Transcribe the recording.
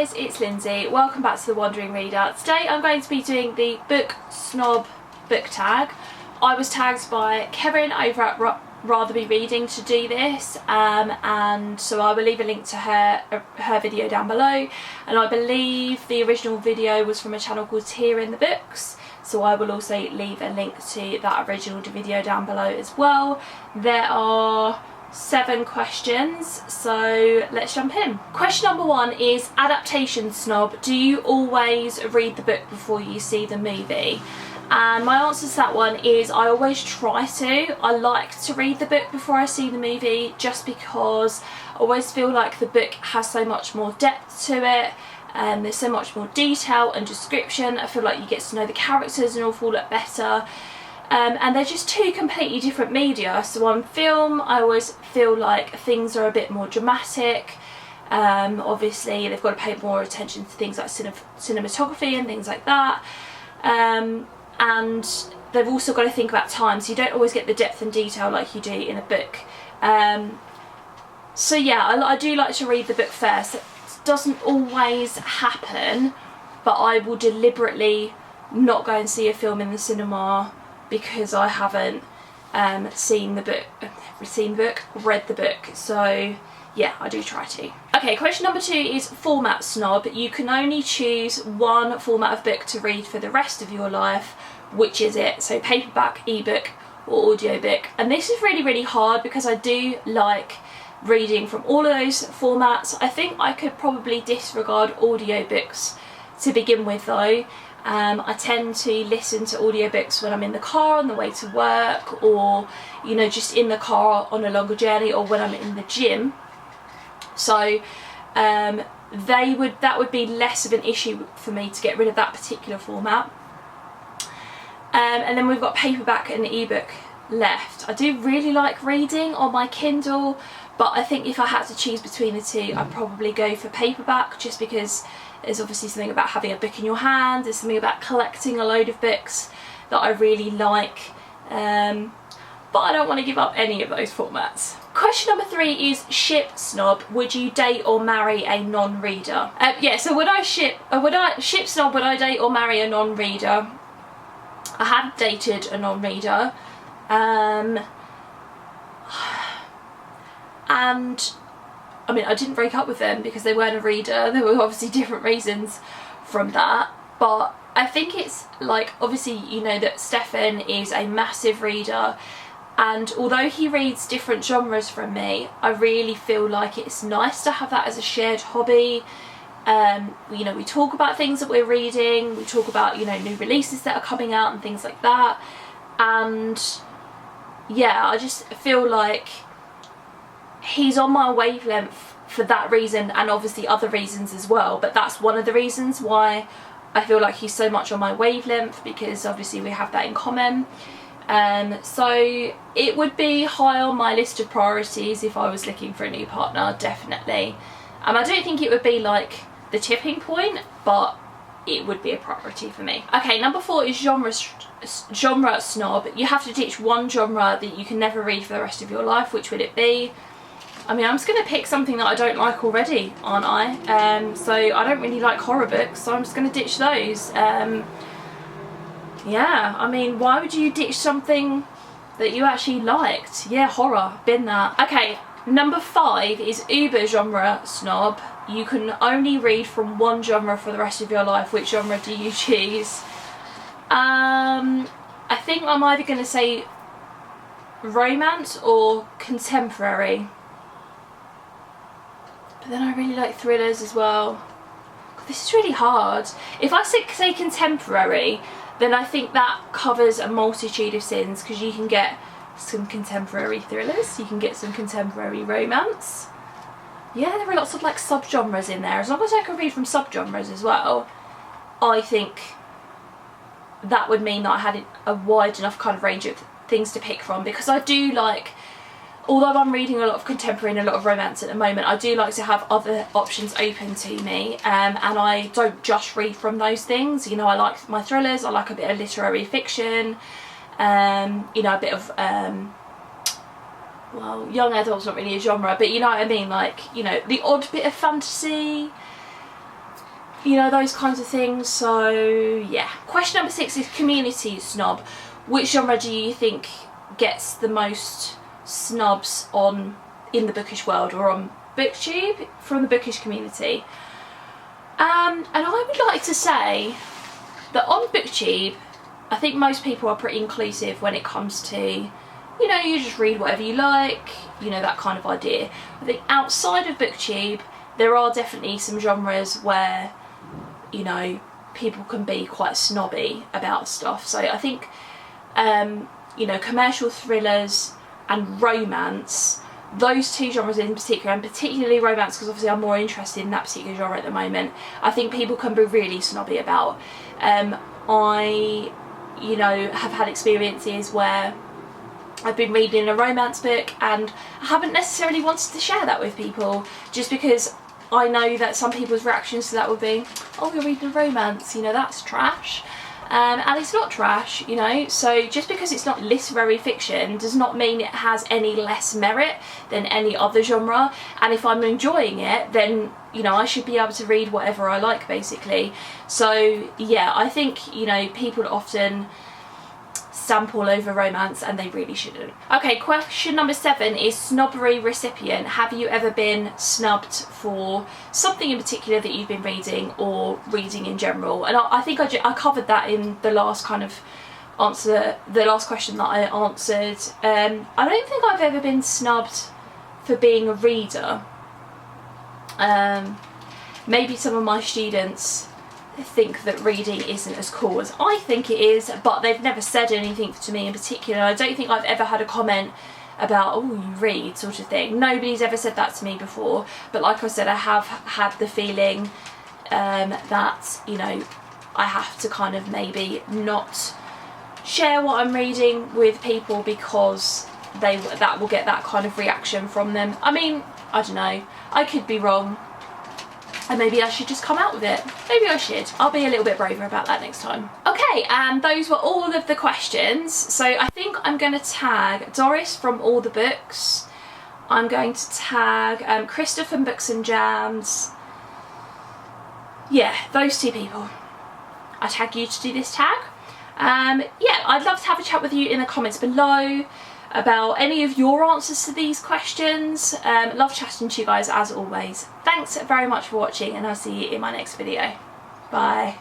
guys, it's Lindsay. Welcome back to The Wandering Reader. Today I'm going to be doing the Book Snob Book Tag. I was tagged by Kevin over at Rather Be Reading to do this, and so I will leave a link to her video down below, and I believe the original video was from a channel called Here in the Books, so I will also leave a link to that original video down below as well. There are 7 questions, so let's jump in. Question number 1 is Adaptation Snob. Do you always read the book before you see the movie? And my answer to that one is I always try to. I like to read the book before I see the movie just because I always feel like the book has so much more depth to it, and there's so much more detail and description. I feel like you get to know the characters an awful lot better. And they're just 2 completely different media. So on film, I always feel like things are a bit more dramatic. Obviously, they've got to pay more attention to things like cinematography and things like that. And they've also got to think about time, so you don't always get the depth and detail like you do in a book. So yeah, I do like to read the book first. It doesn't always happen, but I will deliberately not go and see a film in the cinema because I haven't read the book. So yeah, I do try to. Okay, question number 2 is Format Snob. You can only choose one format of book to read for the rest of your life. Which is it? So paperback, ebook or audiobook. And this is really hard because I do like reading from all of those formats. I think I could probably disregard audiobooks to begin with though. I tend to listen to audiobooks when I'm in the car on the way to work, or you know, just in the car on a longer journey, or when I'm in the gym. So that would be less of an issue for me to get rid of that particular format. And then we've got paperback and ebook left. I do really like reading on my Kindle, but I think if I had to choose between the 2, I'd probably go for paperback, just because there's obviously something about having a book in your hand, there's something about collecting a load of books that I really like, but I don't want to give up any of those formats. Question number 3 is Ship Snob. Would you date or marry a non-reader? Yeah, so would I ship snob, would I date or marry a non-reader? I have dated a non-reader, and I mean, I didn't break up with them because they weren't a reader. There were obviously different reasons from that, but I think it's like, obviously you know that Stefan is a massive reader, and although he reads different genres from me, I really feel like it's nice to have that as a shared hobby. You know, we talk about things that we're reading, we talk about, you know, new releases that are coming out and things like that, and yeah, I just feel like he's on my wavelength for that reason, and obviously other reasons as well, but that's one of the reasons why I feel like he's so much on my wavelength, because obviously we have that in common. So it would be high on my list of priorities if I was looking for a new partner, definitely. I don't think it would be like the tipping point, but it would be a priority for me. Okay, number 4 is Genre Snob. You have to ditch one genre that you can never read for the rest of your life. Which would it be? I mean, I'm just going to pick something that I don't like already, aren't I? So I don't really like horror books, so I'm just going to ditch those. Yeah, I mean, why would you ditch something that you actually liked? Yeah, horror, been that. Okay, number 5 is Uber Genre Snob. You can only read from one genre for the rest of your life. Which genre do you choose? I think I'm either going to say romance or contemporary. But then I really like thrillers as well. God, this is really hard. If I say contemporary, then I think that covers a multitude of sins, because you can get some contemporary thrillers, you can get some contemporary romance. Yeah, there are lots of like sub-genres in there. As long as I can read from sub-genres as well, I think that would mean that I had a wide enough kind of range of things to pick from, because I do like, although I'm reading a lot of contemporary and a lot of romance at the moment, I do like to have other options open to me, and I don't just read from those things. You know, I like my thrillers, I like a bit of literary fiction, you know, a bit of well, young adult's not really a genre, but you know what I mean, like, you know, the odd bit of fantasy. you know, those kinds of things. So yeah. Question number 6 is community snob. Which genre do you think gets the most snubs in the bookish world or on BookTube from the bookish community? And I would like to say that on BookTube, I think most people are pretty inclusive when it comes to, you know, you just read whatever you like, you know, that kind of idea. I think outside of BookTube, there are definitely some genres where, you know, people can be quite snobby about stuff. So I think, you know, commercial thrillers and romance, those two genres in particular, and particularly romance, because obviously I'm more interested in that particular genre at the moment, I think people can be really snobby about. I, you know, have had experiences where I've been reading a romance book and I haven't necessarily wanted to share that with people, just because I know that some people's reactions to that would be, oh, you're reading a romance, you know, that's trash. And it's not trash, you know, so just because it's not literary fiction does not mean it has any less merit than any other genre. And if I'm enjoying it, then, you know, I should be able to read whatever I like, basically. So yeah, I think, you know, people often stamp all over romance and they really shouldn't. Okay, question number 7 is snobbery recipient. Have you ever been snubbed for something in particular that you've been reading or reading in general? And I think I covered that in the last kind of answer, the last question that I answered. I don't think I've ever been snubbed for being a reader. Maybe some of my students think that reading isn't as cool as I think it is, but they've never said anything to me in particular. I don't think I've ever had a comment about, oh, you read, sort of thing. Nobody's ever said that to me before, but like I said, I have had the feeling that, you know, I have to kind of maybe not share what I'm reading with people because that will get that kind of reaction from them. I mean, I don't know, I could be wrong. And maybe I should just come out with it. Maybe I should. I'll be a little bit braver about that next time. Okay, and those were all of the questions. So I think I'm going to tag Doris from All the Books. I'm going to tag Krista from Books and Jams. Yeah, those two people. I tag you to do this tag. Yeah, I'd love to have a chat with you in the comments below about any of your answers to these questions. Love chatting to you guys as always. Thanks very much for watching and I'll see you in my next video. Bye.